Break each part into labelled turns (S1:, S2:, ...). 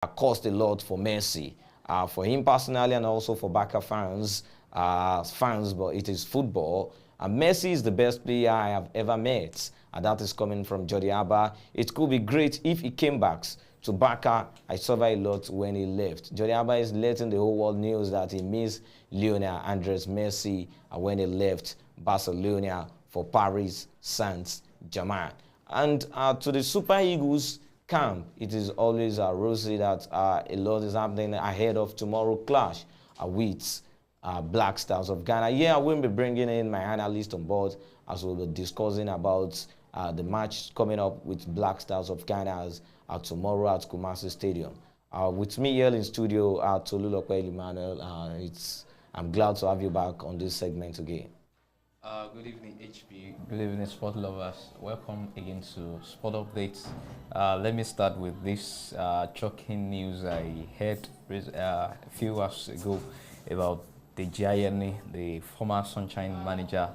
S1: cost a lot for Messi. For him personally and also for Barca fans, but it is football. Messi is the best player I have ever met, and that is coming from Jordi Alba. It could be great if he came back to Barca. I suffered a lot when he left. Jordi Alba is letting the whole world know that he missed Lionel Andres Messi when he left Barcelona for Paris Saint-Germain. And to the Super Eagles camp, it is always rosy that a lot is happening ahead of tomorrow clash with Black Stars of Ghana. Yeah, I will be bringing in my analyst on board as we'll be discussing about the match coming up with Black Stars of Ghana tomorrow at Kumasi Stadium. With me here in studio, Tolulokwe Emmanuel. I'm glad to have you back on this segment again.
S2: Good evening, HB. Good evening, sport lovers. Welcome again to Sport Updates. Let me start with this shocking news I heard a few hours ago about the Gianni, the former Sunshine manager,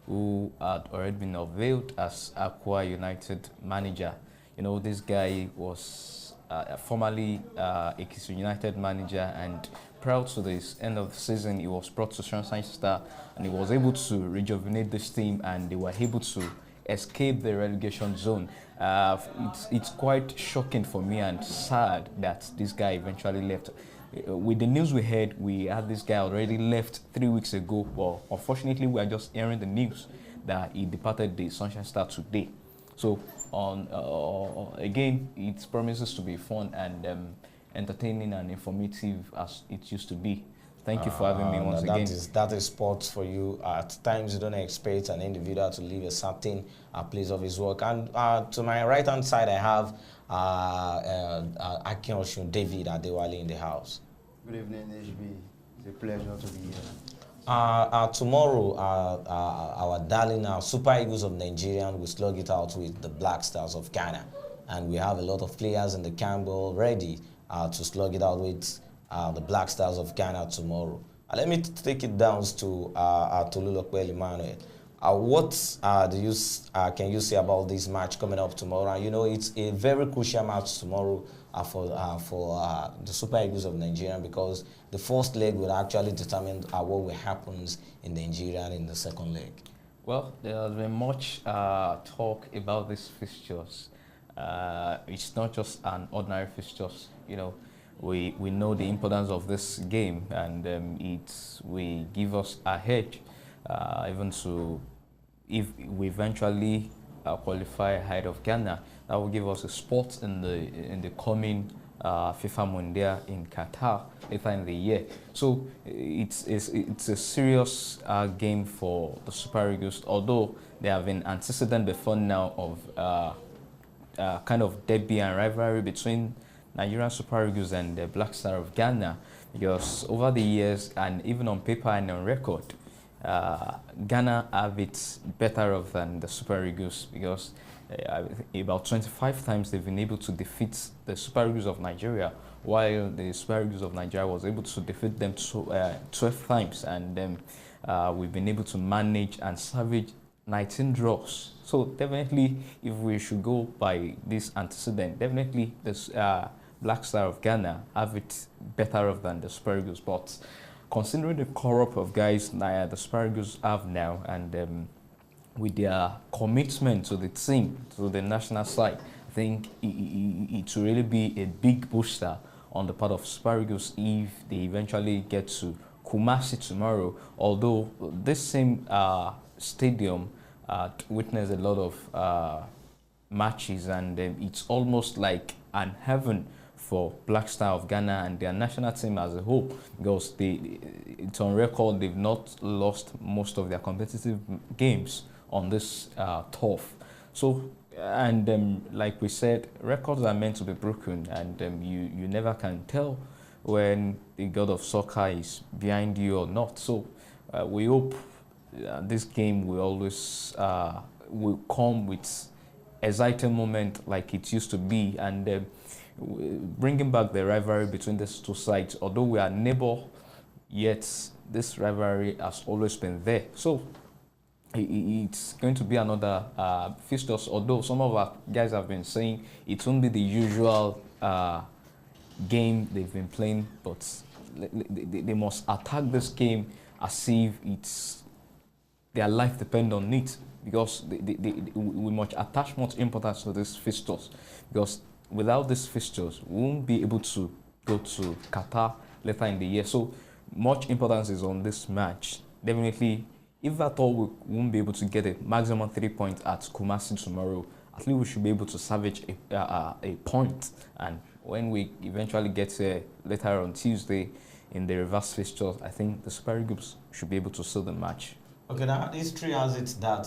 S2: who had already been unveiled as Aqua United manager. You know, this guy was formerly a Kisui United manager, and prior to this end of the season, he was brought to Sunshine Star, and he was able to rejuvenate this team, and they were able to escape the relegation zone. It's quite shocking for me and sad that this guy eventually left. With the news we heard, we had this guy already left 3 weeks ago. Well, unfortunately, we are just hearing the news that he departed the Sunshine Star today. So, again, it promises to be fun and entertaining and informative as it used to be. Thank you for having me once again.
S1: That is sports for you. At times, you don't expect an individual to leave a certain place of his work. And to my right-hand side, I have Akin David Adewale in the house.
S3: Good evening, HB. It's a pleasure to be here.
S1: Tomorrow, our darling Super Eagles of Nigeria will slug it out with the Black Stars of Ghana. And we have a lot of players in the camp already to slug it out with the Black Stars of Ghana tomorrow. Let me take it down to Tolulokwe Emmanuel. What can you say about this match coming up tomorrow? You know, it's a very crucial match tomorrow for the Super Eagles of Nigeria, because the first leg will actually determine what will happen in Nigeria in the second leg.
S2: Well, there has been much talk about these fixtures. It's not just an ordinary fixtures. You know, we know the importance of this game, and it will give us a hedge, even to, if we eventually qualify ahead of Ghana, that will give us a spot in the coming FIFA Mundial in Qatar later in the year. So it's a serious game for the Super Eagles, although there have been antecedents before now of kind of derby and rivalry between Nigerian Super Eagles and the Black Star of Ghana, because over the years and even on paper and on record, Ghana have it better off than the Super Eagles, because about 25 times they've been able to defeat the Super Eagles of Nigeria, while the Super Eagles of Nigeria was able to defeat them 12 times, and then we've been able to manage and salvage 19 draws. So definitely, if we should go by this antecedent, definitely this Black Star of Ghana have it better off than the Super Eagles. But considering the corrupt of guys the Super Eagles have now, and with their commitment to the team, to the national side, I think it will really be a big booster on the part of Super Eagles if they eventually get to Kumasi tomorrow. Although this same stadium witnessed a lot of matches, and it's almost like an heaven for Black Star of Ghana and their national team as a whole, because it's on record they've not lost most of their competitive games on this turf. So, and like we said, records are meant to be broken, and you never can tell when the god of soccer is behind you or not. So we hope this game will always will come with exciting moment like it used to be, and bringing back the rivalry between these two sides. Although we are neighbor, yet this rivalry has always been there. So it's going to be another fixtures, although some of our guys have been saying it won't be the usual game they've been playing, but they must attack this game as if it's their life depends on it, because we must attach much importance to these fixtures, because without these fixtures, we won't be able to go to Qatar later in the year. So much importance is on this match. Definitely, if at all we won't be able to get a maximum 3 points at Kumasi tomorrow, at least we should be able to salvage a point. And when we eventually get later on Tuesday in the reverse fixtures, I think the Super Eagles should be able to seal the match.
S1: Okay, now history has it that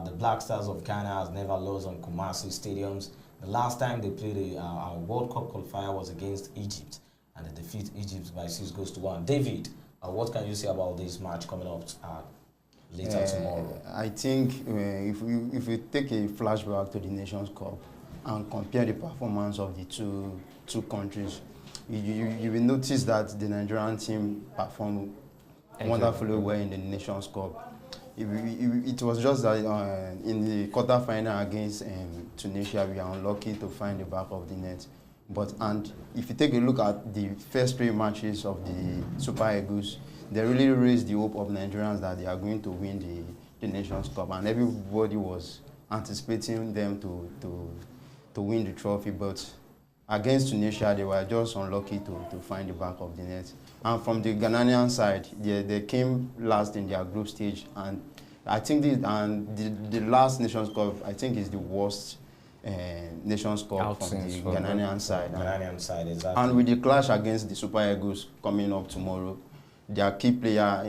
S1: the Black Stars of Ghana has never lost on Kumasi stadiums. The last time they played a World Cup qualifier was against Egypt, and they defeat Egypt by 6-1. David, what can you say about this match coming up later tomorrow?
S3: I think if we take a flashback to the Nations Cup and compare the performance of the two countries, you will notice that the Nigerian team performed wonderfully well in the Nations Cup. It was just that in the quarter-final against Tunisia, we are unlucky to find the back of the net. And if you take a look at the first 3 matches of the Super Eagles, they really raised the hope of Nigerians that they are going to win the Nations Cup, and everybody was anticipating them to win the trophy. But against Tunisia, they were just unlucky to find the back of the net. And from the Ghanaian side, they came last in their group stage, and I think the last Nations Cup, I think, is the worst Nations Cup from the Ghanaian side.
S1: Ghanaian side, exactly.
S3: And with the clash against the Super Eagles coming up tomorrow, their key player,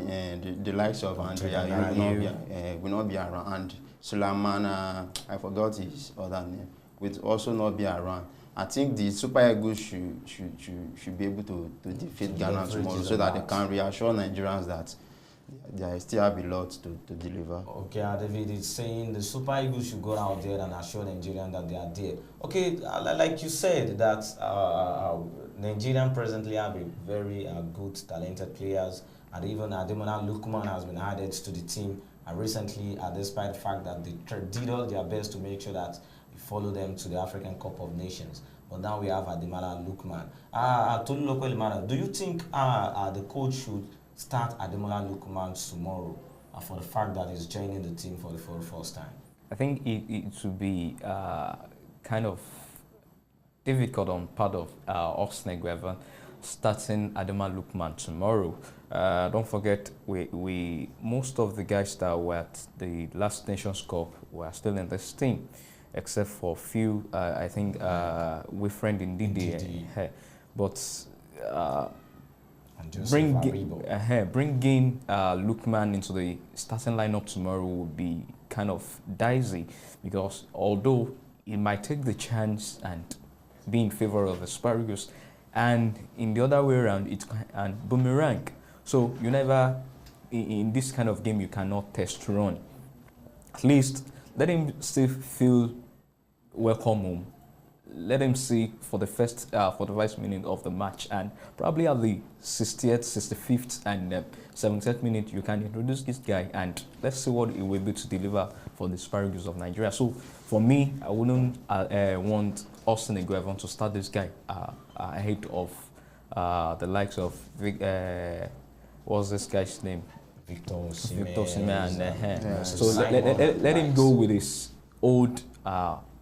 S3: the likes of Andrea, will not be around, and Suleiman, I forgot his other name, will also not be around. I think the Super Eagles should be able to defeat Ghana tomorrow, so that they can reassure Nigerians that they still have a lot to deliver.
S1: Okay, David is saying the Super Eagles should go out there and assure Nigerians that they are there. Okay, like you said, that Nigerian presently have a very good, talented players, and even Ademola Lookman has been added to the team. And recently, despite the fact that they did all their best to make sure that we follow them to the African Cup of Nations. But now we have Ademola Lookman. Tolu Loco Elimana, do you think the coach should start Ademola Lookman tomorrow for the fact that he's joining the team for the first time?
S2: I think it would be kind of difficult on part of Oxney Guevan starting Ademola Lookman tomorrow. Don't forget, we most of the guys that were at the last Nations Cup were still in this team, except for a few, I think, with friend Ndidi. But bringing Lookman into the starting lineup tomorrow would be kind of dicey, because although he might take the chance and be in favor of the Super Eagles, and in the other way around, it can boomerang. So you never, in this kind of game, you cannot test run. At least let him still feel welcome home. Let him see for the first 45 minutes of the match, and probably at the 60th, 65th, and 70th minute, you can introduce this guy, and let's see what he will be able to deliver for the Super Eagles of Nigeria. So for me, I wouldn't want Austin Eguavon to start this guy ahead of the likes of what's this guy's name?
S1: Victor Osimhen.
S2: Victor Osimhen. So let him go with his old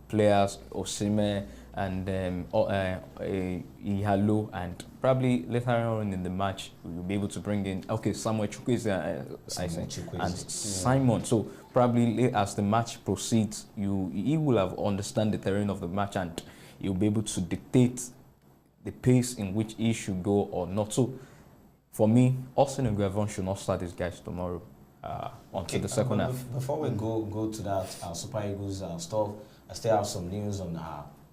S2: players, Osimhen and Ihalo, and probably later on in the match we'll be able to bring in Samuel Chukwueze and Simon. So probably as the match proceeds, he will have understand the terrain of the match, and he'll be able to dictate the pace in which he should go or not. So for me, Austin and Guevon should not start these guys tomorrow until the second half.
S1: Before we go to that Super Eagles stuff, I still have some news on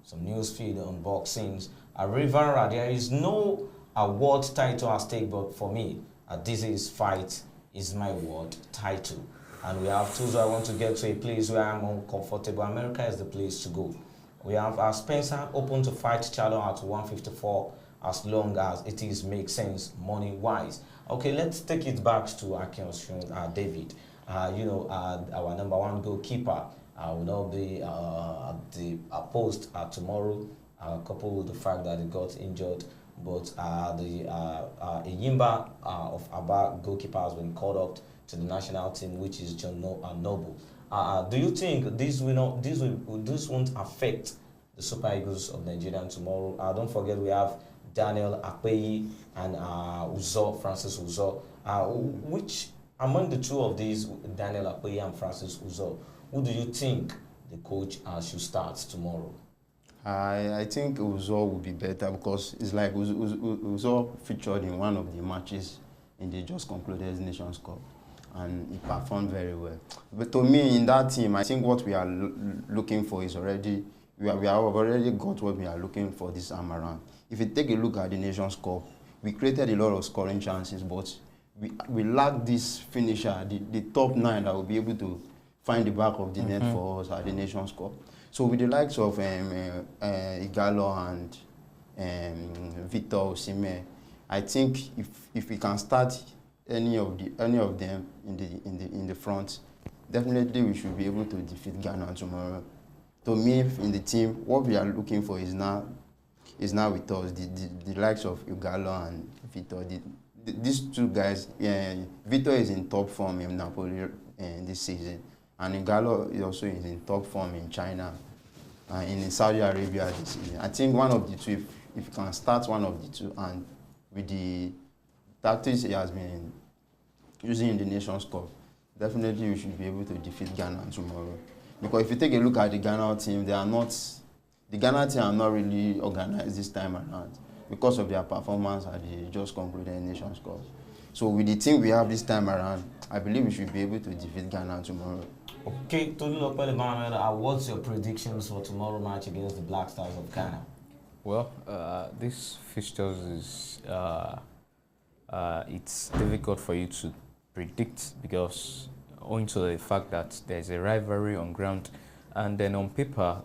S1: some news feed on boxing. Rivera, there is no award title at stake, but for me, this is fight is my award title. And we have tools. I want to get to a place where I'm uncomfortable. America is the place to go. We have Spencer open to fight Charlo at 154 as long as it is makes sense money-wise. Okay, let's take it back to Akin David. Our number one goalkeeper will not be at the post tomorrow, coupled with the fact that he got injured but Yimba of Aba goalkeeper has been called up to the national team, which is John Noble. Do you think this won't affect the Super Eagles of Nigeria tomorrow? Don't forget we have Daniel Akpeyi and Francis Uzo. Which among the two of these, Daniel Akpeyi and Francis Uzo, who do you think the coach should start tomorrow?
S3: I think Uzo will be better because it's like Uzo featured in one of the matches in the just concluded Nations Cup, and he performed very well. But to me, in that team, I think what we are looking for is already, we have already got what we are looking for this time around. If you take a look at the Nations Cup, we created a lot of scoring chances, but we lack this finisher, the top 9 that will be able to find the back of the net for us at the Nations Cup. So with the likes of Igalo and Victor Osimhen, I think if we can start any of them in the front, definitely we should be able to defeat Ghana tomorrow. To me, in the team, what we are looking for is now with us. The likes of Igalo and Victor. These two guys, Victor is in top form in Napoli this season, and Igalo also is in top form in China and in Saudi Arabia this season. I think one of the two, if you can start one of the two, and with the tactics he has been using in the Nations Cup, definitely we should be able to defeat Ghana tomorrow. Because if you take a look at the Ghana team, the Ghana team are not really organized this time around because of their performance at the just concluded Nations Cup. So with the team we have this time around, I believe we should be able to defeat Ghana tomorrow.
S1: Okay, Tolu Emmanuel, what's your predictions for tomorrow match against the Black Stars of Ghana?
S2: Well, this fixtures is it's difficult for you to predict because owing to the fact that there's a rivalry on ground, and then on paper,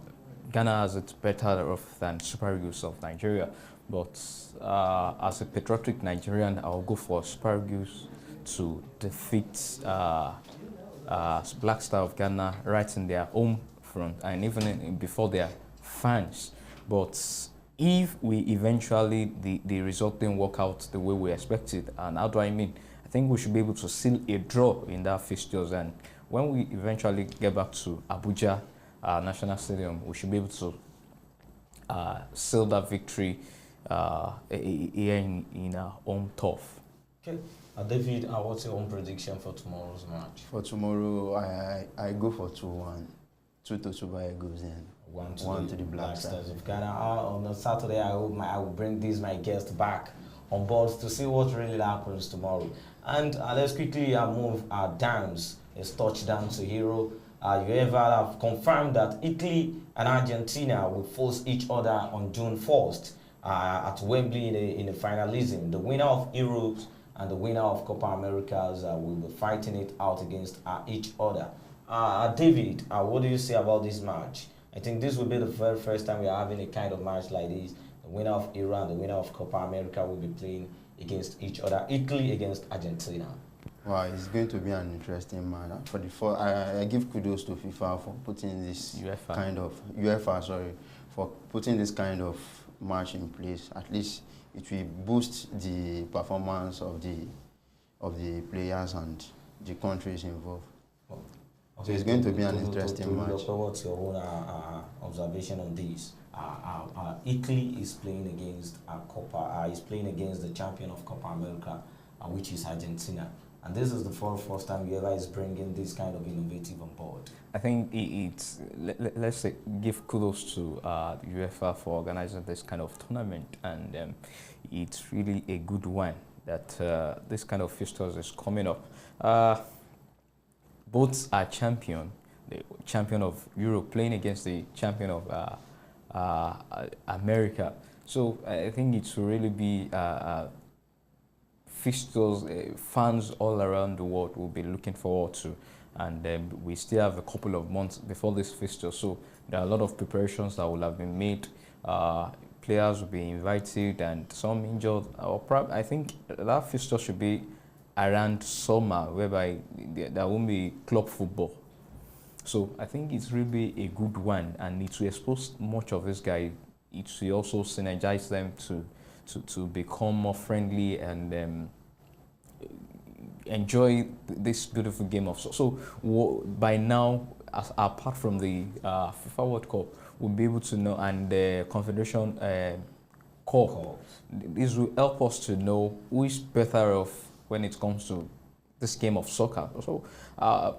S2: Ghana has it better off than Super Eagles of Nigeria. But as a patriotic Nigerian, I'll go for Super Eagles to defeat Black Star of Ghana right in their home front and even before their fans. But if we eventually, the result didn't work out the way we expected, and how do I mean? I think we should be able to seal a draw in that fixtures, and when we eventually get back to Abuja National Stadium, we should be able to seal that victory here in our home turf.
S1: Okay. David, what's your own prediction for tomorrow's match?
S3: For tomorrow, I go for 2-1. 2-2 Super Eagles and 1 to the Black Stars
S1: of Ghana. On Saturday, I hope I will bring my guests back on board to see what really happens tomorrow. And let's quickly move downs. It's touchdown to hero. UEFA have confirmed that Italy and Argentina will face each other on June 1st at Wembley in the finalism. The winner of Euros and the winner of Copa Americas will be fighting it out against each other. David, what do you say about this match? I think this will be the very first time we are having a kind of match like this. The winner of Euro and the winner of Copa America will be playing against each other. Italy against Argentina.
S3: Wow, it's going to be an interesting match. I give kudos to FIFA for putting this for putting this kind of match in place. At least it will boost the performance of the players and the countries involved. Okay, so it's going to be an interesting match.
S1: What's your own observation on this? Italy is playing against is playing against the champion of Copa America, which is Argentina. And this is the first time UEFA is bringing this kind of innovative on board.
S2: I think let's say, give kudos to UEFA for organizing this kind of tournament, and it's really a good one that this kind of fixtures is coming up. Both are the champion of Europe playing against the champion of America. So I think it will really be fixtures fans all around the world will be looking forward to, and we still have a couple of months before this fixture, so there are a lot of preparations that will have been made. Players will be invited and some injured. I think that fixture should be around summer, whereby there won't be club football. So I think it's really a good one, and it will expose much of this guy. It will also synergize them to become more friendly and enjoy this beautiful game of so by now, apart from the FIFA World Cup, we'll be able to know, and the Confederation Cup, this will help us to know who is better off when it comes to this game of soccer. So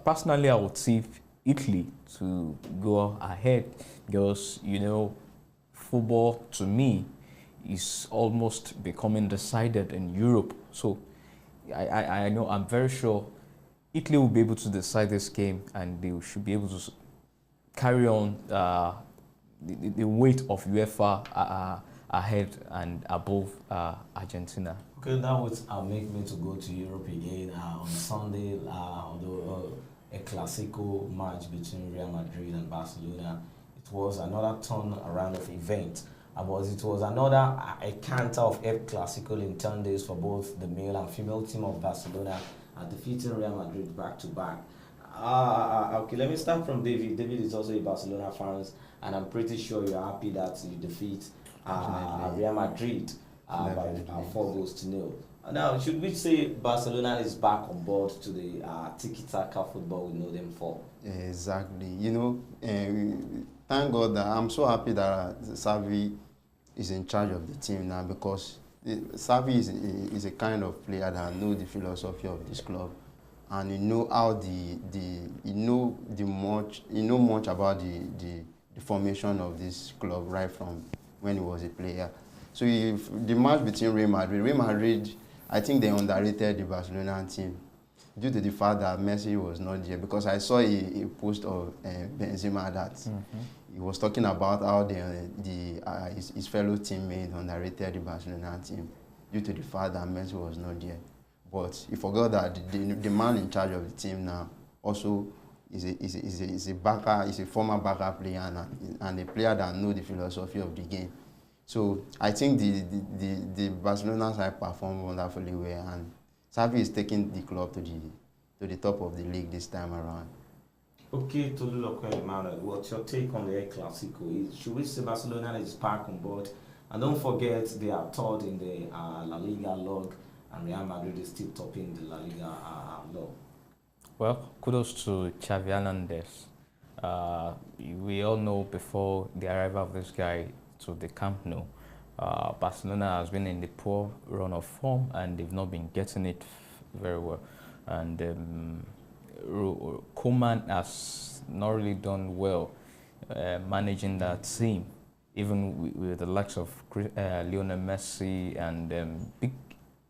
S2: personally, I would see Italy to go ahead because, you know, football to me is almost becoming decided in Europe. So I know, I'm very sure Italy will be able to decide this game, and they should be able to carry on the weight of UEFA ahead and above Argentina.
S1: Okay, that would make me to go to Europe again on Sunday. A Clasico match between Real Madrid and Barcelona. It was another turnaround of event. It was another a canter of El Clasico in 10 days for both the male and female team of Barcelona, defeating Real Madrid back to back. Okay, let me start from David. David is also a Barcelona fan, and I'm pretty sure you're happy that you defeat Real Madrid by 4-0. Now, should we say Barcelona is back on board to the tiki-taka football we know them for?
S3: Exactly. You know, thank God that I'm so happy that Xavi is in charge of the team now, because Xavi is a kind of player that knows the philosophy of this club, and you know how much about the formation of this club right from when he was a player. So if the match between Real Madrid, I think they underrated the Barcelona team due to the fact that Messi was not there, because I saw a post of Benzema that he was talking about how his fellow teammates underrated the Barcelona team due to the fact that Messi was not there. But he forgot that the man in charge of the team now also is a former backer player and a player that knows the philosophy of the game. So I think the Barcelona side performed wonderfully well, and Xavi is taking the club to the top of the league this time around.
S1: Okay, Tolulokwe Emmanuel, what's your take on the El Clasico? Should we say Barcelona is back on board? And don't forget, they are third in the La Liga log, and Real Madrid is still topping the La Liga log.
S2: Well, kudos to Xavi Hernandez. We all know before the arrival of this guy to the Camp Nou, Barcelona has been in the poor run of form, and they've not been getting it very well. And Koeman has not really done well managing that team, even with the likes of Lionel Messi and big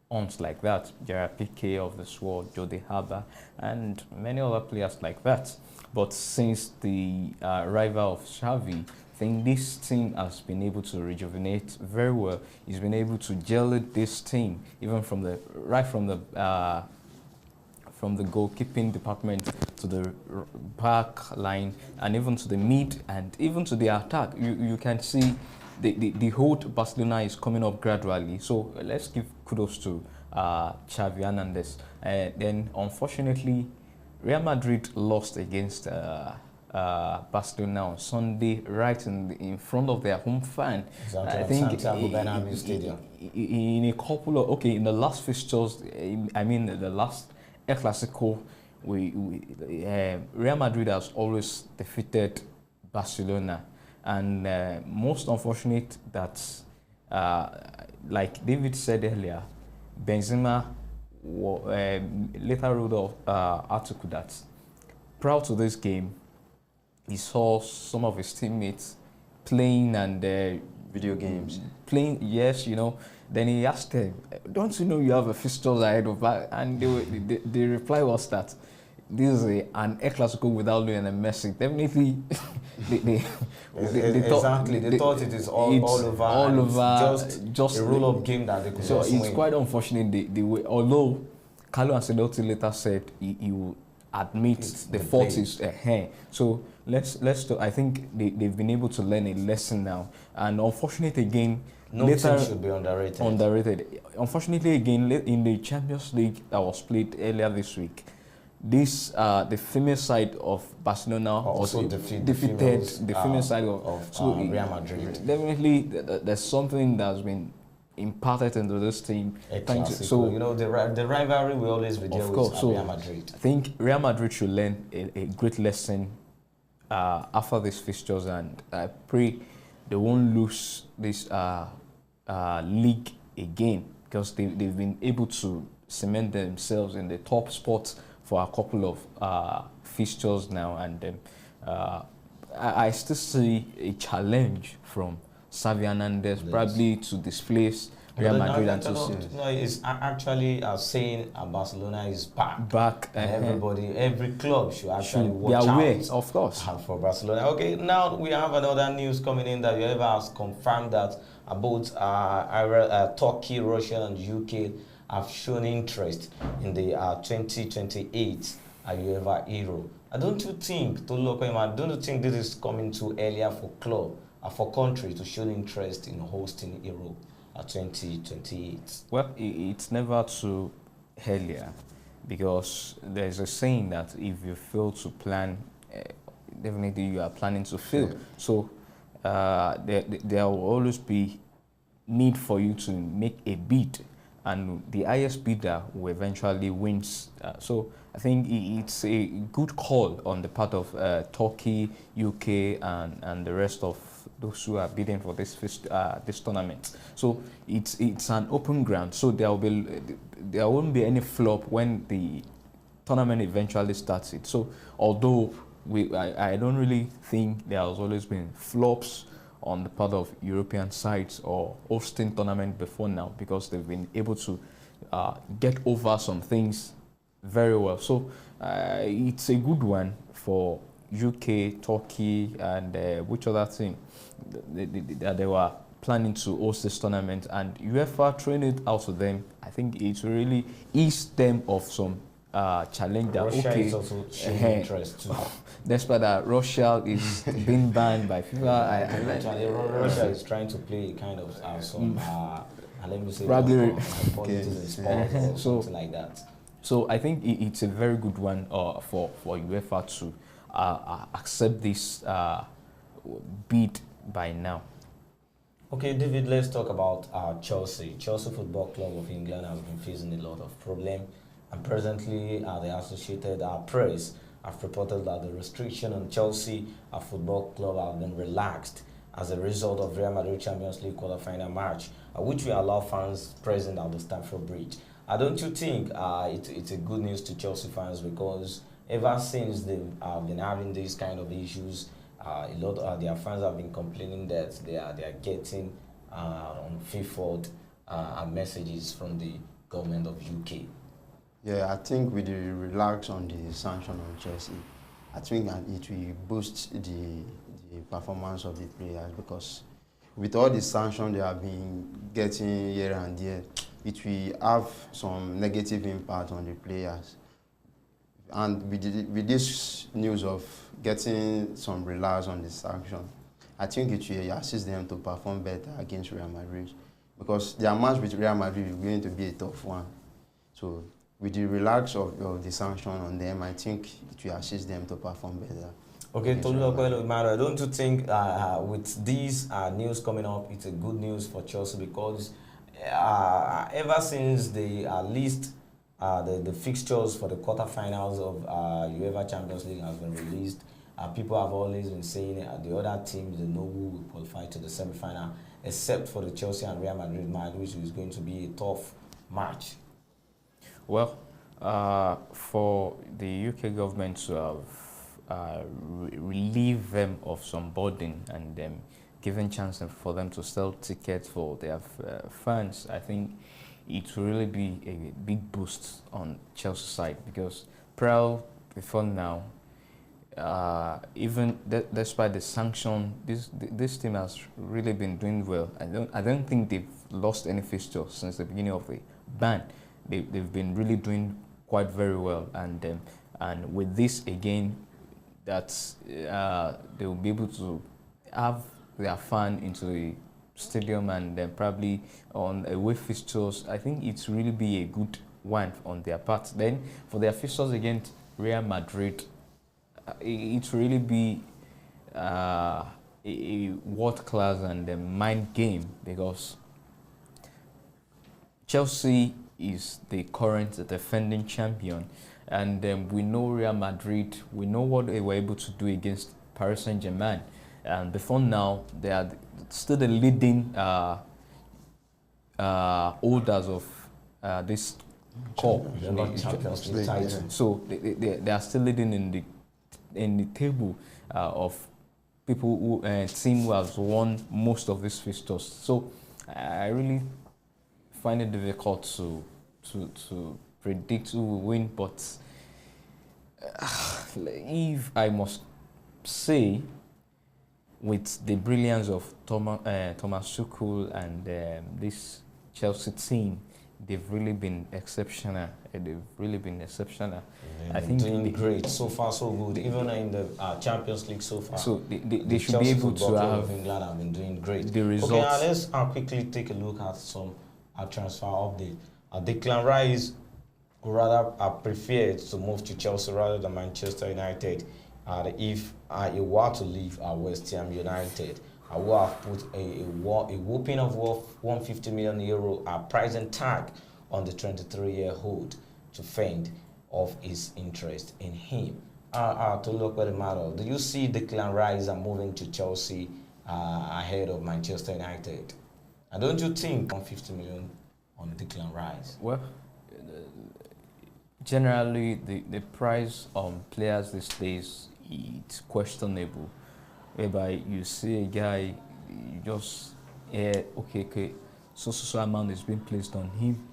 S2: ons like that, Gerard Piqué of the Sword, Jordi Alba, and many other players like that. But since the arrival of Xavi, I think this team has been able to rejuvenate very well. He's been able to gel this team, even from the goalkeeping department to the back line, and even to the mid, and even to the attack. You can see the whole Barcelona is coming up gradually. So let's give kudos to Xavi Hernandez. Then unfortunately, Real Madrid lost against Barcelona on Sunday, right in front of their home fan.
S1: Exactly.
S2: I think
S1: Santiago Bernabeu Stadium.
S2: In a couple of in the last fixtures, I mean the last El Clasico, Real Madrid has always defeated Barcelona, and most unfortunate that, like David said earlier, Benzema later wrote an article that prior to this game, he saw some of his teammates playing and
S3: Video games.
S2: Playing, yes, you know. Then he asked them, "Don't you know you have a fixtures ahead of that?" And the reply was that this is an El Clasico without Lionel Messi. Definitely, they
S1: thought it is all over. Just a roll-up game that they could
S2: so
S1: just
S2: it's
S1: win.
S2: quite unfortunate the way. Although Carlo Ancelotti later said he will admit the fault is so let's I think they've been able to learn a lesson now. And unfortunately again,
S1: no team should be underrated.
S2: Unfortunately again, in the Champions League that was played earlier this week, this the female side of Barcelona
S1: also
S2: defeated
S1: the
S2: female side of
S1: Real Madrid.
S2: Definitely there's something that's been imparted into this team.
S1: A classical. You know, the rivalry will always be there
S2: Of
S1: with
S2: course, so
S1: Real Madrid.
S2: I think Real Madrid should learn a great lesson after these fixtures, and I pray they won't lose this league again, because they've been able to cement themselves in the top spot for a couple of fixtures now, and I still see a challenge from Xavi Hernandez, probably to displace Real Madrid and to see.
S1: No, it's actually saying Barcelona is back.
S2: Back.
S1: Every club should actually watch
S2: out. Of course.
S1: For Barcelona. Okay, now we have another news coming in that UEFA has confirmed that both Turkey, Russia, and UK have shown interest in the 2028 UEFA Euro. Don't you think, don't you think this is coming too earlier for country to show interest in hosting Euro 2028?
S2: Well, it's never too earlier, because there's a saying that if you fail to plan, definitely you are planning to fail. Yeah. So there will always be need for you to make a bid, and the highest bidder will eventually wins. So I think it's a good call on the part of Turkey, UK, and the rest of those who are bidding for this tournament. So it's an open ground. So there won't be any flop when the tournament eventually starts. So although I don't really think there has always been flops on the part of European sides or hosting tournament before now, because they've been able to get over some things very well. So it's a good one for UK, Turkey, and which other team they were planning to host this tournament, and UEFA trained it out to them. I think it really eased them of some challenge that
S1: Russia is also showing interest too.
S2: Despite that, Russia is being banned by FIFA.
S1: Russia is trying to play kind of some let me say
S2: probably
S1: politics in sports or something like that.
S2: So I think it's a very good one for UEFA to accept this bid by now.
S1: Okay, David, let's talk about Chelsea. Chelsea Football Club of England has been facing a lot of problems, and presently the Associated Press have reported that the restriction on Chelsea Football Club have been relaxed as a result of Real Madrid Champions League quarter-final match, which will allow fans present at the Stamford Bridge. Don't you think it's a good news to Chelsea fans, because ever since they've been having these kind of issues, a lot of their fans have been complaining that they are getting unfulfilled messages from the government of UK.
S3: Yeah, I think with the relax on the sanction on Chelsea, I think it will boost the performance of the players, because with all the sanctions they have been getting here and there, it will have some negative impact on the players. And with this news of getting some relax on the sanction, I think it will assist them to perform better against Real Madrid, because their match with Real Madrid is going to be a tough one. So with the relax of the sanction on them, I think it will assist them to perform better.
S1: Okay, Tolu, don't you think with these news coming up, it's a good news for Chelsea, because ever since they list the fixtures for the quarterfinals of UEFA Champions League has been released, people have always been saying the other teams, they know who will qualify to the semi-final, except for the Chelsea and Real Madrid match, which is going to be a tough match.
S2: Well, for the UK government to have relieved them of some burden and given chance for them to sell tickets for their fans, I think it will really be a big boost on Chelsea's side, because before now, even despite the sanction, this team has really been doing well. I don't think they've lost any fixture since the beginning of the ban. They've been really doing quite very well, and with this again, that they will be able to have their fan into the stadium, and then probably on away fixtures. I think it's really be a good one on their part. Then for their fixtures against Real Madrid, it really be a world class and a mind game, because Chelsea is the current defending champion, and we know Real Madrid. We know what they were able to do against Paris Saint-Germain, and before now they are still the leading holders of this cup,
S1: Champions League title.
S2: so they are still leading in the table of people who team who has won most of these fixtures. So I really find it difficult to predict who will win, but if I must say, with the brilliance of Thomas Tuchel and this Chelsea team, they've really been exceptional. They've really been exceptional.
S1: I think doing great so far, so good. Even in the Champions League so far.
S2: So they should be able to have.
S1: Of England have been doing great.
S2: The results.
S1: Okay, now let's quickly take a look at some transfer update. Declan Rice rather preferred to move to Chelsea rather than Manchester United. If he were to leave West Ham United, I will have put a whooping of worth 150 million euro price and tag on the 23-year-old to fend off his interest in him. To look at the matter, do you see Declan Rice moving to Chelsea ahead of Manchester United? And don't you think 150 million on Declan Rice?
S2: Well, generally the price on players these days, it's questionable. Whereby you see a guy, you just okay, so amount is being placed on him.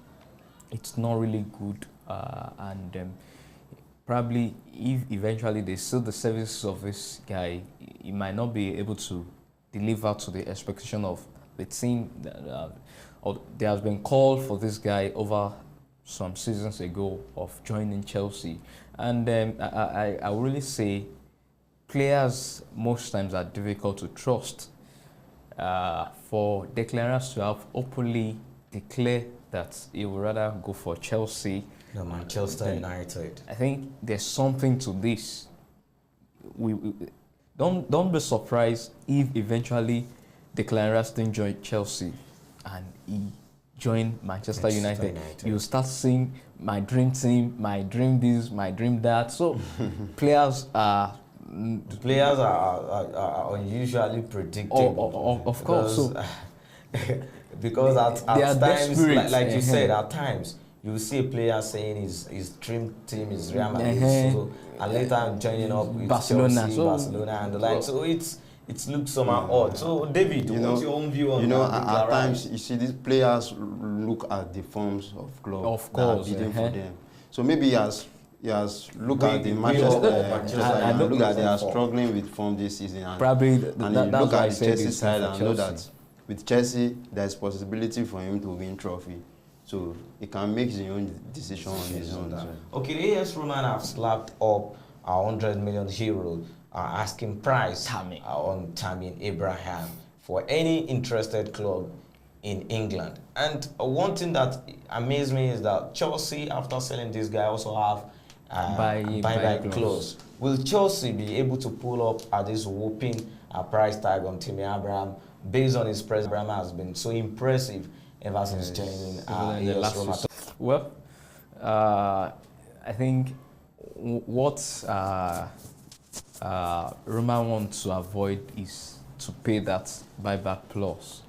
S2: It's not really good, and probably if eventually they see the services of this guy, he might not be able to deliver to the expectation of the team. Or there has been call for this guy over some seasons ago of joining Chelsea, and I would really say players most times are difficult to trust. For Declan Rice to have openly declared that he would rather go for Chelsea
S1: than Manchester United,
S2: I think there's something to this. We don't be surprised if eventually Declan Rice didn't join Chelsea and he joined Manchester United. You start seeing my dream team, my dream this, my dream that. So players are
S1: unusually predictable.
S2: Of course. So
S1: because at times, like you said, at times you see a player saying his dream team is Real Madrid, so, and later joining up with
S2: Barcelona,
S1: Chelsea, Barcelona, and the like. So it looks somehow odd. So David, what's your own view on that?
S3: At times you see these players look at the forms of clubs
S2: of course,
S3: that are bidding for them. So maybe he has looked at the Manchester and look at they are struggling with form this season, and
S2: probably
S3: and you look at the Chelsea side and know that with Chelsea there is possibility for him to win trophy. So he can make his own decision on his own.
S1: Okay, the AS Roman have slapped up 100 million euro asking price on Tammy Abraham for any interested club in England. And one thing that amazed me is that Chelsea, after selling this guy, also have buyback clause. Will Chelsea be able to pull up at this whooping price tag on Tammy Abraham based on his presence? Abraham has been so impressive ever since joining AS Roma.
S2: Well, I think what Roma wants to avoid is to pay that buyback clause.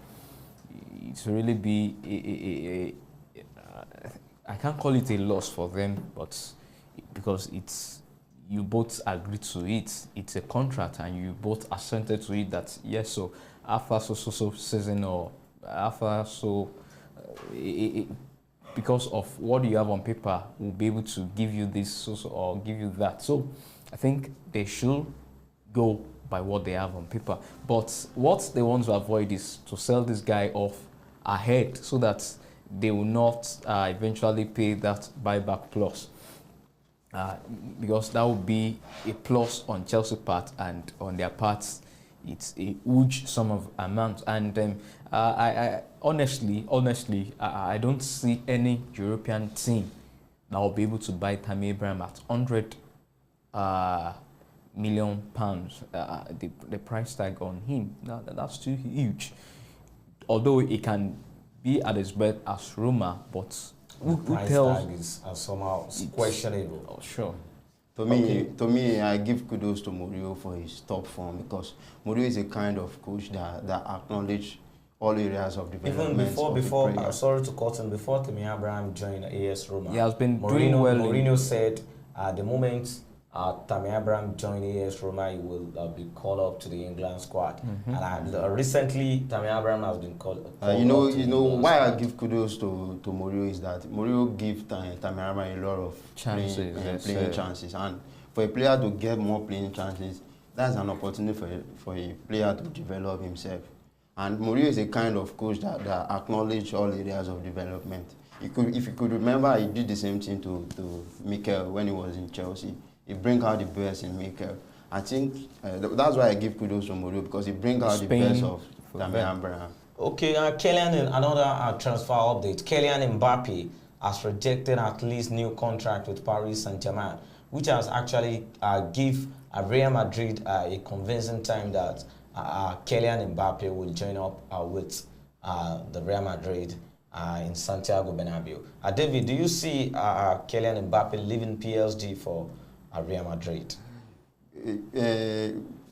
S2: It will really be I can't call it a loss for them, but because you both agree to it, it's a contract, and you both assented to it that yes, so after so season or after because of what you have on paper, we'll be able to give you this or give you that. So I think they should go by what they have on paper. But what they want to avoid is to sell this guy off ahead so that they will not eventually pay that buyback clause. Because that would be a plus on Chelsea part, and on their part, it's a huge sum of amount. And I honestly, I don't see any European team that will be able to buy Tammy Abraham at £100 million. The price tag on him, that's too huge. Although it can be at his best as rumor, but who
S1: Price
S2: tells?
S1: tag is somehow questionable.
S2: Oh, sure.
S3: To me, I give kudos to Mourinho for his top form because Mourinho is a kind of coach that acknowledge all areas of development.
S1: Even before, sorry to cut in, before Tammy Abraham joined AS Roma,
S2: He has been doing well.
S1: Mourinho said at the moment Tammy Abraham joined AS Roma, he will be called up to the England squad. And recently, Tammy Abraham has been called
S3: you know why
S1: squad.
S3: I give kudos to Mourinho is that Mourinho give Tammy Abraham a lot of
S2: Chances,
S3: playing chances, and for a player to get more playing chances, that's an opportunity for a player to develop himself. And Mourinho is a kind of coach that acknowledge all areas of development. If you could remember, he did the same thing to Mikel when he was in Chelsea. He bring out the best in Mikel. I think that's why I give kudos to Mourinho, because he bring out the best of Tammy Abraham.
S1: Okay, Kylian, another transfer update. Kylian Mbappe has rejected at least new contract with Paris Saint-Germain, which has actually give Real Madrid a convincing time that Kylian Mbappe will join up with the Real Madrid in Santiago Bernabeu. David, do you see Kylian Mbappe leaving PSG for Real Madrid?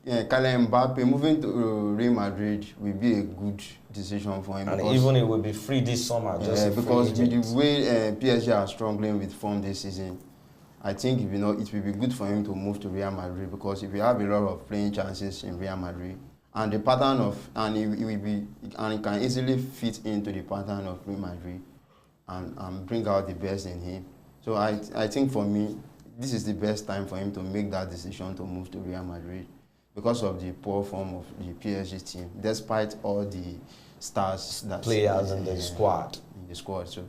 S3: Kylian Mbappe moving to Real Madrid will be a good decision for him.
S1: And even it will be free this summer. Just
S3: because with the way PSG are struggling with form this season, I think it will be good for him to move to Real Madrid, because if you have a lot of playing chances in Real Madrid, and the pattern of he can easily fit into the pattern of Real Madrid and bring out the best in him. So I think for me, this is the best time for him to make that decision to move to Real Madrid, because of the poor form of the PSG team, despite all the stars that
S1: players in the squad.
S3: So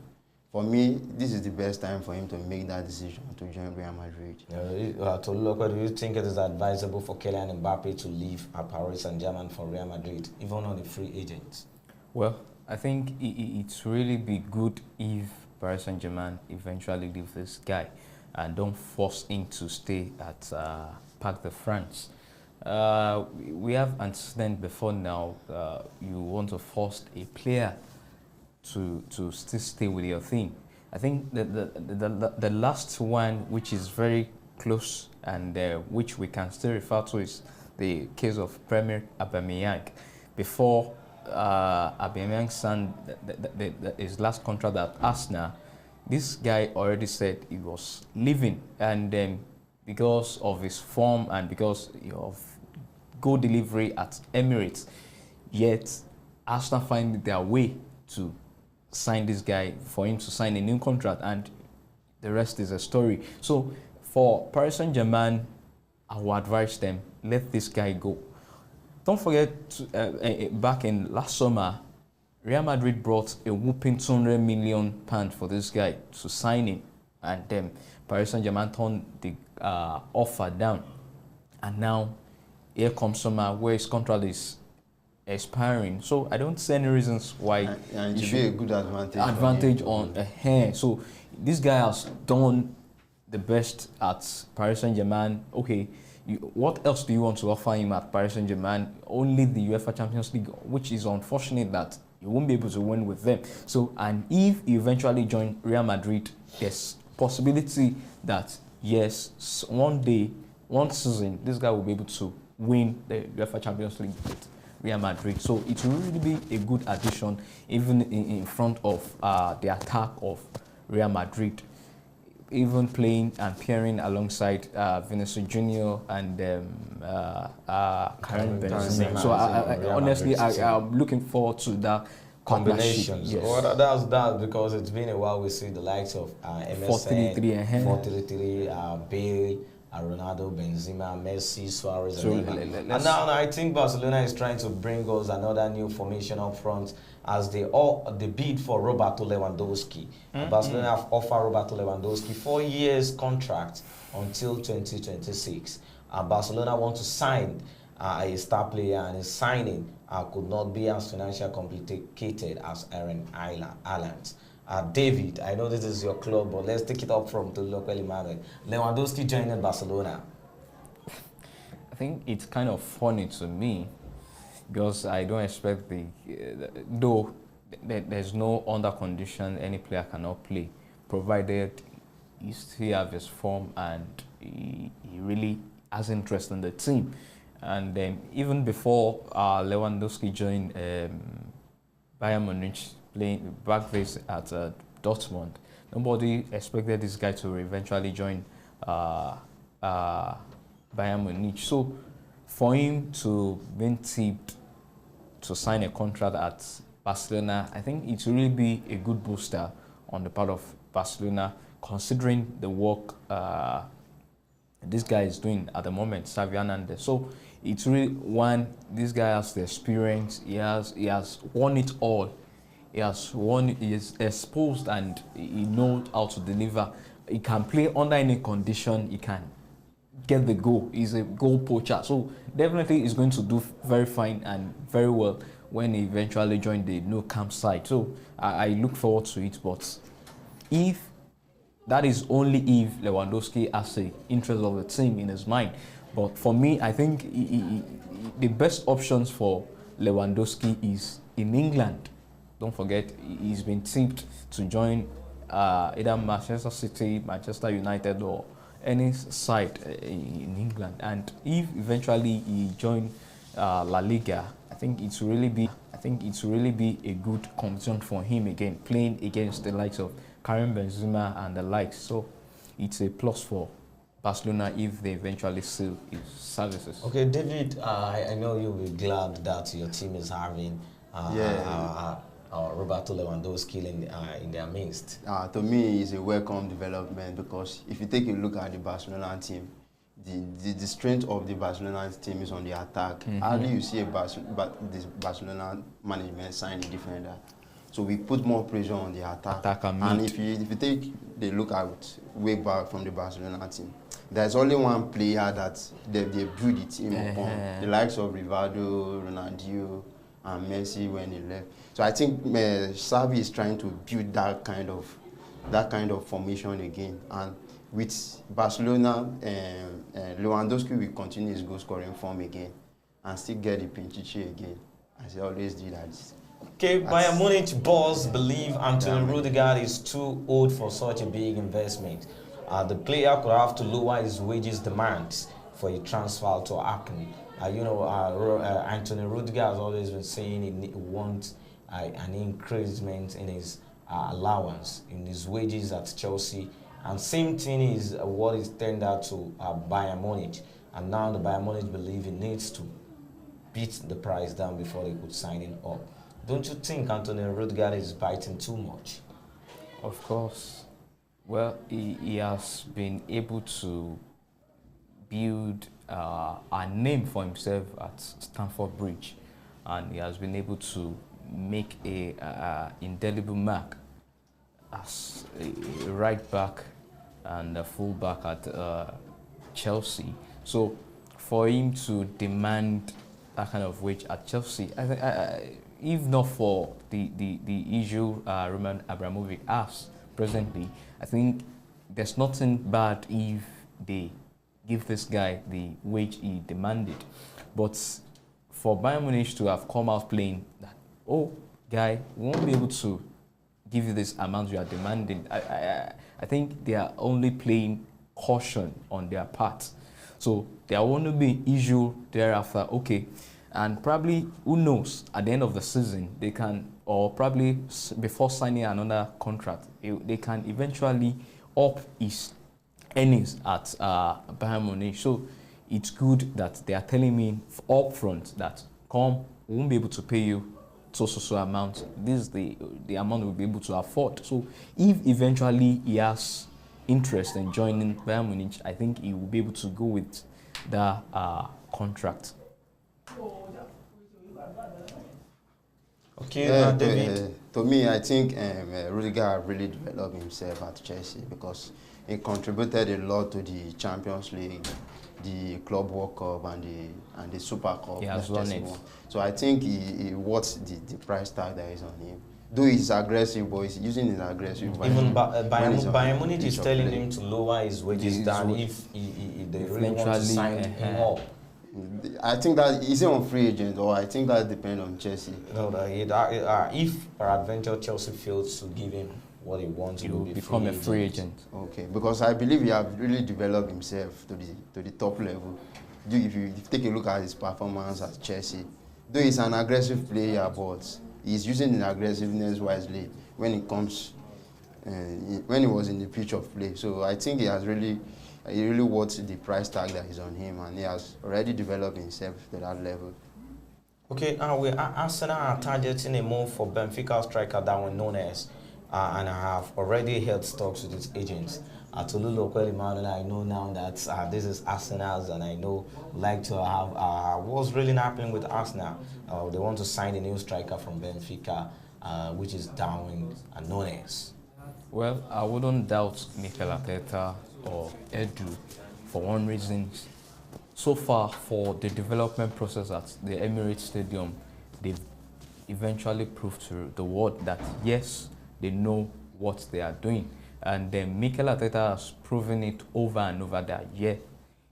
S3: for me, this is the best time for him to make that decision to join Real Madrid.
S1: Do you think it is advisable for Kylian Mbappe to leave Paris Saint-Germain for Real Madrid, even on the free agents?
S2: Well, I think it's really be good if Paris Saint-Germain eventually leave this guy and don't force him to stay at Parc de France. We have antecedent before now. You want to force a player to still stay with your team. I think the last one, which is very close and which we can still refer to, is the case of Premier Aubameyang. Before Aubameyang signed his last contract at Arsenal, this guy already said he was leaving, and because of his form and because of goal delivery at Emirates, yet Arsenal find their way to sign this guy, for him to sign a new contract, and the rest is a story. So for Paris Saint-Germain, I would advise them, let this guy go. Don't forget, back in last summer, Real Madrid brought a whopping £200 million for this guy to sign him, and then Paris Saint-Germain turned the offer down. And now, here comes summer where his contract is expiring. So I don't see any reasons why
S3: and it should be a good
S2: advantage on a hair. So this guy has done the best at Paris Saint-Germain. Okay, what else do you want to offer him at Paris Saint-Germain? Only the UEFA Champions League, which is unfortunate that you won't be able to win with them. So, and if you eventually join Real Madrid, there's possibility that yes, one day, one season, this guy will be able to win the UEFA Champions League with Real Madrid. So it will really be a good addition, even in front of the attack of Real Madrid, even playing and pairing alongside Vinicius Junior and Karim Benzema. So honestly, I'm looking forward to that
S1: combinations.
S2: Yes.
S1: Well, that's because it's been a while. We see the likes of MSN, 433, Bale, Ronaldo, Benzema, Messi, Suarez, and Neymar. And now I think Barcelona is trying to bring us another new formation up front as they bid for Roberto Lewandowski. Barcelona have offered Roberto Lewandowski 4 years contract until 2026. Barcelona want to sign a star player, and his signing could not be as financially complicated as Aaron Haaland. David, I know this is your club, but let's take it up from the local Emmanuel. Lewandowski joined Barcelona.
S2: I think it's kind of funny to me because I don't expect though there's no under condition any player cannot play, provided he still have his form and he really has interest in the team. And even before Lewandowski joined Bayern Munich, playing back base at Dortmund, nobody expected this guy to eventually join Bayern Munich. So for him to be tipped to sign a contract at Barcelona, I think it will really be a good booster on the part of Barcelona, considering the work this guy is doing at the moment, Xavi Hernandez. So it's really one, this guy has the experience, he has won it all. He is exposed and he knows how to deliver. He can play under any condition, he can get the goal. He's a goal poacher. So definitely he's going to do very fine and very well when he eventually joined the Nou Camp side. So I look forward to it. But if that is only if Lewandowski has the interest of the team in his mind. But for me, I think the best options for Lewandowski is in England. Don't forget, he's been tipped to join either Manchester City, Manchester United, or any side in England. And if eventually he join La Liga, I think it's really be a good competition for him again, playing against the likes of Karim Benzema and the likes. So it's a plus for Barcelona if they eventually sell his services.
S1: Okay, David, I know you'll be glad that your team is having Roberto Lewandowski in their midst.
S3: To me, it's a welcome development, because if you take a look at the Barcelona team, the strength of the Barcelona team is on the attack. Mm-hmm. How do you see this Barcelona management sign a defender? So we put more pressure on the attack. And if you take the look at way back from the Barcelona team, there's only one player that they built the team upon. The likes of Rivaldo, Ronaldinho, and Messi when he left. So I think Xavi is trying to build that kind of formation again. And with Barcelona, Lewandowski will continue his goal scoring form again and still get the Pichichi again, as he always did.
S1: Okay, Bayern Munich boss believe Antonio Rudiger is too old for such a big investment. The player could have to lower his wages demands for a transfer to happen. Antonio Rudiger has always been saying he wants an increasement in his allowance, in his wages at Chelsea. And same thing is what is tendered to Bayern Munich. And now the Bayern Munich believe he needs to beat the price down before they could sign him up. Don't you think Antonio Rudiger is biting too much?
S2: Of course. Well, he has been able to build a name for himself at Stamford Bridge, and he has been able to make a indelible mark as a right back and a full back at Chelsea. So for him to demand that kind of wage at Chelsea, I think, if not for the issue Roman Abramovich has presently, I think there's nothing bad if they give this guy the wage he demanded. But for Bayern Munich to have come out playing that, oh, guy, we won't be able to give you this amount you are demanding, I think they are only playing caution on their part. So there won't be an issue thereafter, okay. And probably, who knows, at the end of the season, they can, or probably before signing another contract, they can eventually up his earnings at Bayern Munich. So it's good that they are telling me up front that, come, we won't be able to pay you so amount. This is the amount we'll be able to afford. So if eventually he has interest in joining Bayern Munich, I think he will be able to go with the contract.
S1: Okay, David.
S3: To me, I think Rudiger really developed himself at Chelsea, because he contributed a lot to the Champions League, the Club World Cup, and the Super Cup.
S2: He has won it.
S3: So I think he worth the price tag that is on him. Though he's aggressive, but he's using his aggressive.
S1: Even Bayern Munich is telling him to lower his wages down if they really want to sign him up.
S3: I think that is he on free agent, or I think that depends on Chelsea.
S1: No, if peradventure Chelsea fails to give him what he wants,
S2: He will become a free agent.
S3: Okay, because I believe he has really developed himself to the top level. If you take a look at his performance at Chelsea, though he's an aggressive player, but he's using the aggressiveness wisely when it comes when he was in the pitch of play. So I think he really worth the price tag that is on him, and he has already developed himself to that level.
S1: Okay, Arsenal are targeting a move for Benfica striker that one known as, and I have already held talks with its agents. Tolu Lokweli, I know now that this is Arsenal's, and I know like to have what's really happening with Arsenal. They want to sign a new striker from Benfica, which is Darwin Nunes.
S2: Well, I wouldn't doubt Mikel Arteta or Edu for one reason. So far, for the development process at the Emirates Stadium, they've eventually proved to the world that yes, they know what they are doing. And then Mikel Arteta has proven it over and over that yeah,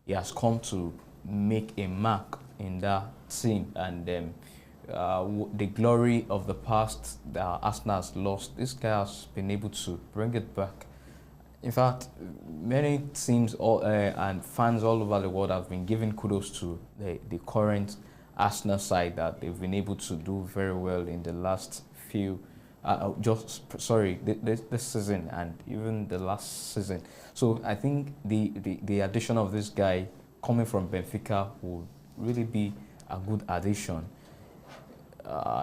S2: he has come to make a mark in that team. And the glory of the past that Arsenal has lost, this guy has been able to bring it back. In fact, many teams and fans all over the world have been giving kudos to the current Arsenal side, that they've been able to do very well in the last few, this season and even the last season. So I think the addition of this guy coming from Benfica will really be a good addition.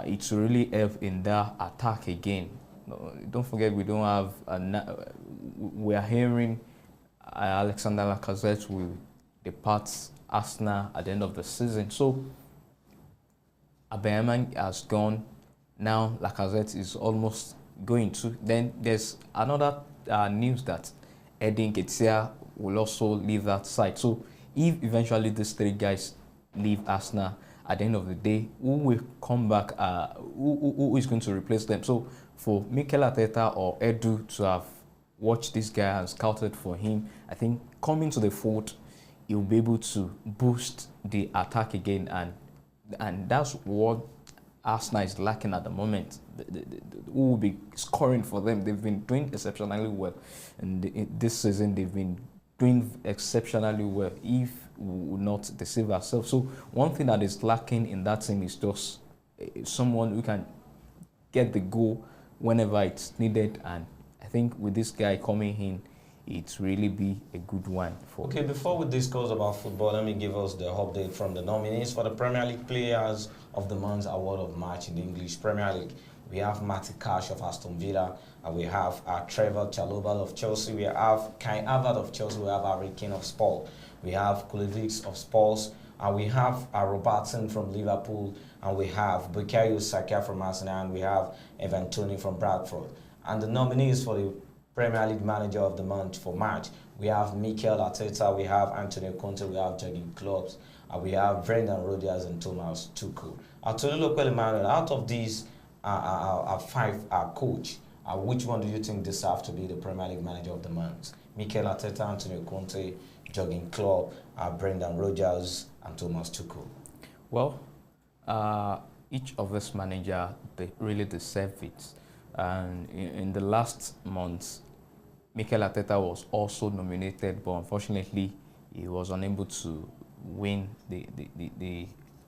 S2: It will really help in that attack again. Don't forget, we don't have we are hearing Alexander Lacazette will depart Arsenal at the end of the season. So Aubameyang has gone. Now Lacazette is almost going to. Then there's another news that Edin Nketiah will also leave that side. So if eventually these three guys leave Arsenal, at the end of the day, who will come back? Who is going to replace them? So for Mikel Arteta or Edu to have watched this guy and scouted for him, I think coming to the fold, he'll be able to boost the attack again, and that's what Arsenal is lacking at the moment. Who will be scoring for them? They've been doing exceptionally well, and this season they've been doing exceptionally well, if we will not deceive ourselves. So one thing that is lacking in that team is just someone who can get the goal whenever it's needed, and I think with this guy coming in, it's really be a good one.
S1: Okay, before we discuss about football, let me give us the update from the nominees for the Premier League Players of the Month Award of March in the English Premier League. We have Matty Cash of Aston Villa, and we have Trevor Chalobah of Chelsea, we have Kai Havertz of Chelsea, we have Harry Kane of Spurs, we have Kulevich of Spurs, and we have Robertson from Liverpool, and we have Bukayo Saka from Arsenal, and we have Evan Toney from Bradford. And the nominees for the Premier League Manager of the Month for March, we have Mikel Arteta, we have Antonio Conte, we have Jurgen Klopp, we have Brendan Rodgers and Thomas Tuchel. Tolu Lokweli, out of these five coach, which one do you think deserves to be the Premier League Manager of the Month? Mikel Arteta, Antonio Conte, Jurgen Klopp, Brendan Rodgers, and Thomas Tuchel.
S2: Well, each of this manager, they really deserve it. And in the last months, Mikel Arteta was also nominated, but unfortunately, he was unable to win the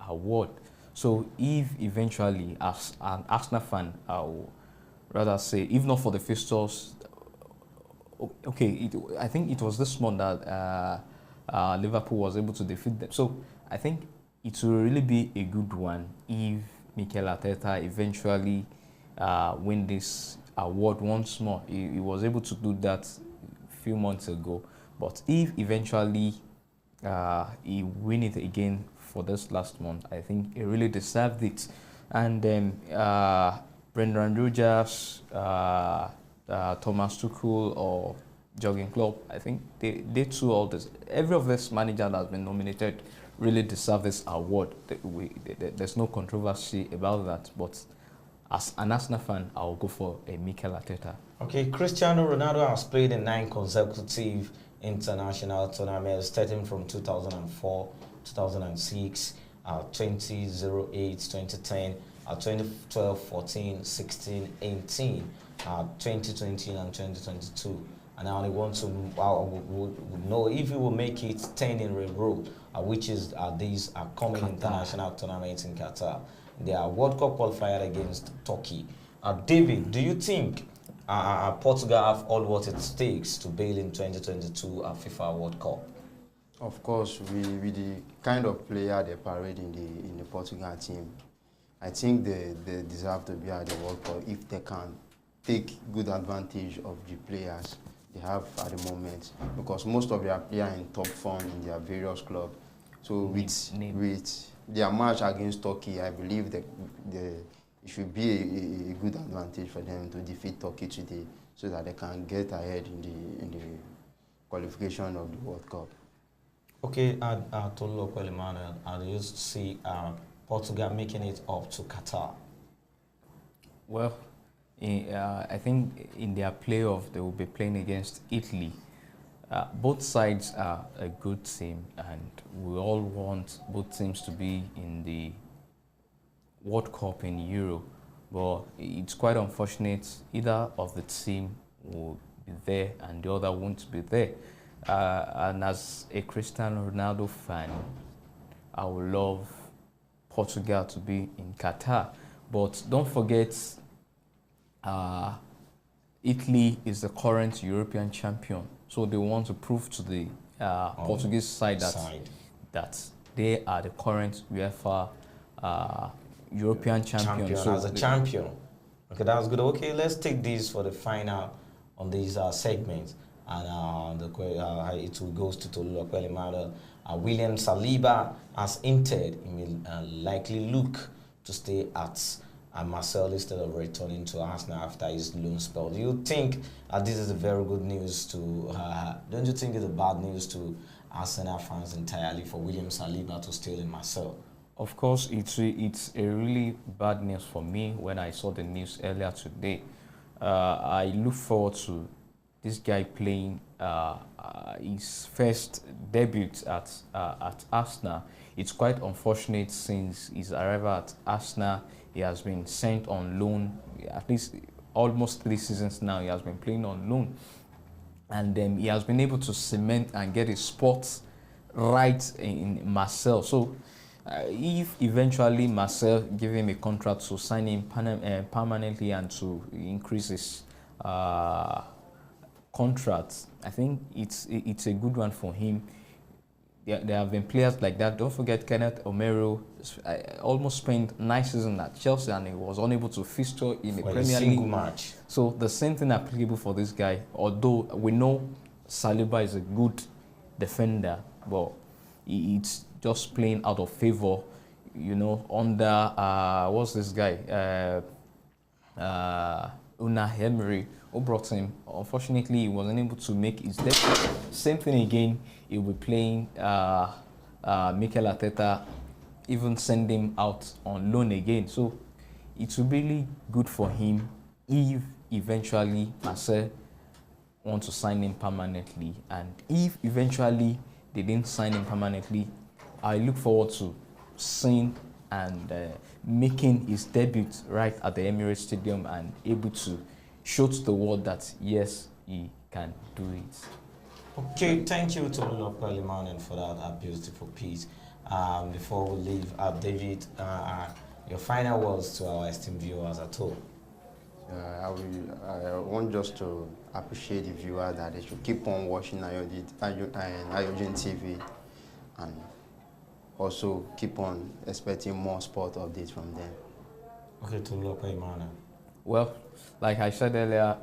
S2: award. So if eventually, as an Arsenal fan, I would rather say, if not for the fixtures, okay, I think it was this month that Liverpool was able to defeat them. So I think it will really be a good one if Mikel Arteta eventually win this award once more. He was able to do that a few months ago. But if eventually he win it again for this last month, I think he really deserved it. And then Brendan Rodgers, Thomas Tuchel, or Jurgen Klopp, I think they too all this. Every of this manager that has been nominated really deserve this award. There's no controversy about that. But as an Arsenal fan, I'll go for a Mikel Arteta. Okay,
S1: Cristiano Ronaldo has played in 9 consecutive international tournaments, starting from 2004 2006, 2008, 2010, 2012, 14, 16, 18, 2020 and 2022. And I only want to would know if you will make it 10 in a row, which is these coming
S2: Qatar.
S1: international tournaments in Qatar. They are World Cup qualifier against Turkey. David, do you think Portugal have all what it takes to bail in 2022 FIFA World Cup?
S3: Of course, with the kind of player they parade in the Portugal team, I think they deserve to be at the World Cup if they can take good advantage of the players they have at the moment, because most of their players are in top form in their various clubs. So with their match against Turkey, I believe that it should be a good advantage for them to defeat Turkey today, so that they can get ahead in the qualification of the World Cup.
S1: Okay, Tolu Okwelimana, do you see Portugal making it up to Qatar?
S2: Well, I think in their playoff they will be playing against Italy. Both sides are a good team, and we all want both teams to be in the World Cup in Euro. But it's quite unfortunate either of the team will be there and the other won't be there. And as a Cristiano Ronaldo fan, I would love Portugal to be in Qatar. But don't forget, Italy is the current European champion, so they want to prove to the Portuguese side that they are the current UEFA European champion. So
S1: as a champion. Okay, that was good. Okay, let's take this for the final on these segments. And it will goes to Tolu Okwelimana. William Saliba has hinted he will likely look to stay at Marseille instead of returning to Arsenal after his loan spell. Do you think this is a very good news to? Don't you think it's a bad news to Arsenal fans entirely for William Saliba to stay in Marseille?
S2: Of course, it's a really bad news for me when I saw the news earlier today. I look forward to this guy playing his first debut at Arsenal. It's quite unfortunate since his arrival at Arsenal, he has been sent on loan, at least almost 3 seasons now, he has been playing on loan. And he has been able to cement and get his spot right in Marseille. So if eventually Marseille give him a contract to sign him permanently and to increase his contract, I think it's a good one for him. There have been players like that. Don't forget Kenneth Omero almost spent 9 seasons at Chelsea and he was unable to feature in the Premier League
S1: match.
S2: So the same thing applicable for this guy. Although we know Saliba is a good defender, but it's just playing out of favor, you know, under what's this guy? Unai Emery, who brought him. Unfortunately, he wasn't able to make his debut. Same thing again, he'll be playing Mikel Arteta, even send him out on loan again. So it will be really good for him if eventually Marseille want to sign him permanently. And if eventually they didn't sign him permanently, I look forward to seeing and making his debut right at the Emirates Stadium and able to show to the world that yes, he can do it.
S1: Okay, thank you to Tolu Okwelimana for that beautiful piece. Before we leave, David, your final words to our esteemed viewers at home.
S3: I want just to appreciate the viewer that they should keep on watching AYOGEN TV and also keep on expecting more sport updates from them.
S1: Okay, Tolu Okwelimana.
S2: Well, like I said earlier,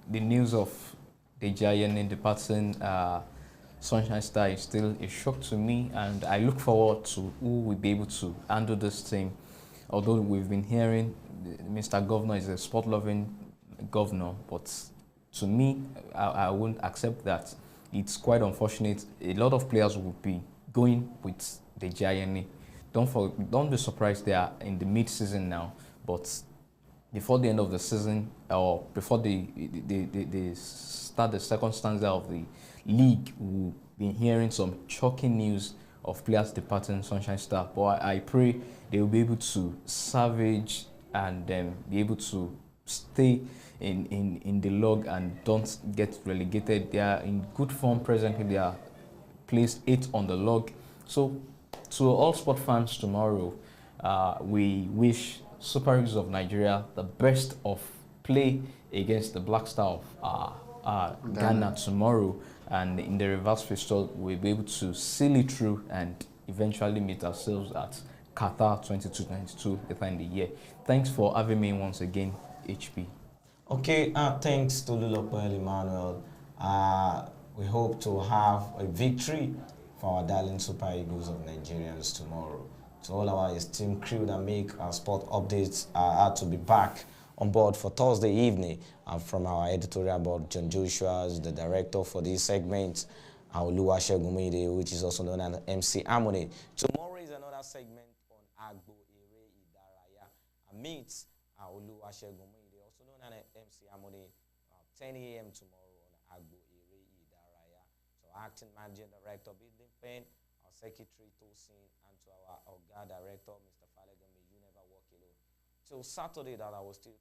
S2: the news of the giant in departing Sunshine Star is still a shock to me, and I look forward to who will be able to handle this team. Although we've been hearing Mr. Governor is a sport-loving governor, but to me, I won't accept that. It's quite unfortunate. A lot of players will be going with the giant. Don't be surprised they are in the mid-season now, but before the end of the season, or before they start the second stanza of the league, we'll be hearing some shocking news of players departing Sunshine Star. But I pray they will be able to salvage and be able to stay in the log and don't get relegated. They are in good form presently. They are placed 8 on the log. So to all sport fans tomorrow, we wish Super Eagles of Nigeria the best of play against the Black Star of Ghana tomorrow, and in the reverse fixture we'll be able to seal it through and eventually meet ourselves at Qatar 22-22 later in the year. Thanks for having me once again, HP.
S1: Okay, thanks to Lulopel Emmanuel. We hope to have a victory for our darling Super Eagles of Nigerians tomorrow. To all our esteemed crew that make our sport updates, are to be back on board for Thursday evening. From our editorial board, John Joshua is the director for this segment, Oluwasegun, which is also known as MC Amone. Tomorrow is another segment on Agbo Ere Idaraya. Meet Oluwasegun, also known as MC Amone, 10 a.m. tomorrow on Agbo Ere Idaraya. So acting manager, director, building pen, our secretary Tosin, and to our Oga director, Mr. Falegami, you never walk alone. Till Saturday that I will still